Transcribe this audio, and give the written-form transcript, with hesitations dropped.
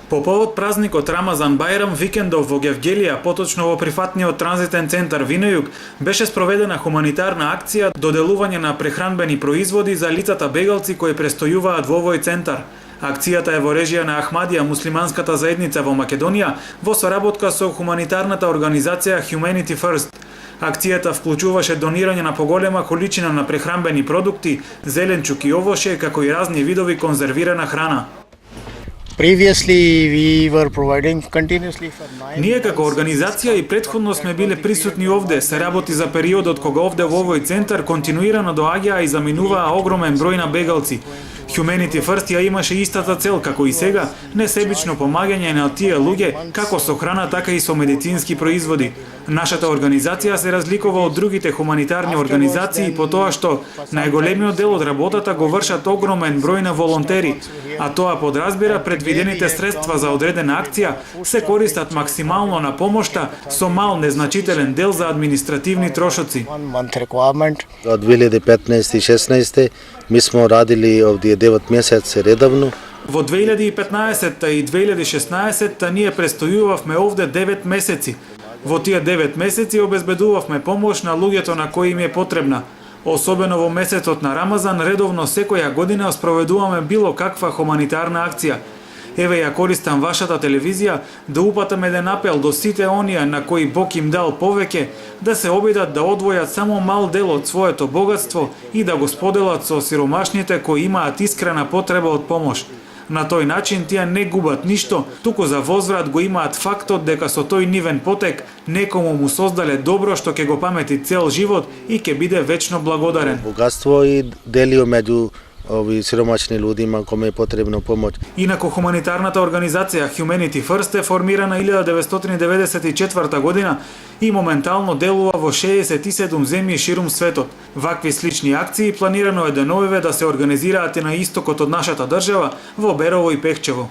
По повод празникот Рамазан Бајрам, викендов во Гевгелија, поточно во прифатниот транзитен центар Винојук, беше спроведена хуманитарна акција доделување на прехранбени производи за лицата бегалци кои престојуваат во овој центар. Акцијата е во режија на Ахмадија, муслиманската заедница во Македонија, во соработка со хуманитарната организација Humanity First. Акцијата вклучуваше донирање на поголема количина на прехранбени продукти, зеленчук и овоше, како и разни видови конзервирана храна. Previously we were providing continuously for 9 Ние како организација и претходно сме биле присутни овде, се работи за периодот кога овде во овој центар континуирано доаѓаа и заминуваа огромен број на бегалци. Humanity First ја имаше истата цел како и сега, несебично помагање на тие луѓе како со храна, така и со медицински производи. Нашата организација се разликува од другите хуманитарни организации по тоа што најголемиот дел од работата го вршат огромен број на волонтери, а тоа подразбира предвидените средства за одредена акција се користат максимално на помошта со мал незначителен дел за административни трошоци. Од 2015 и 16 ми смо радили овде 9 месеци редовно. Во 2015 и 2016 ние престојувавме овде 9 месеци. Во тие 9 месеци обезбедувавме помош на луѓето на кои им е потребна. Особено во месецот на Рамазан, редовно секоја година спроведуваме било каква хуманитарна акција. Еве ја користам вашата телевизија да упатам еден апел до сите оние на кои Бог им дал повеќе, да се обидат да одвојат само мал дел од своето богатство и да го споделат со сиромашните кои имаат искрена потреба од помош. На тој начин тие не губат ништо, туку за возврат го имаат фактот дека со тој нивен потек некому му создале добро што ќе го памети цел живот и ќе биде вечно благодарен. Богатство и делио меѓу ови сиромашни луѓима коме е потребно помош. Инаку хуманитарната организација Humanity First е формирана 1994 година и моментално делува во 67 земји ширум светот. Вакви слични акции планирано е деновиве да се организираат и на истокот од нашата држава, во Берово и Пехчево.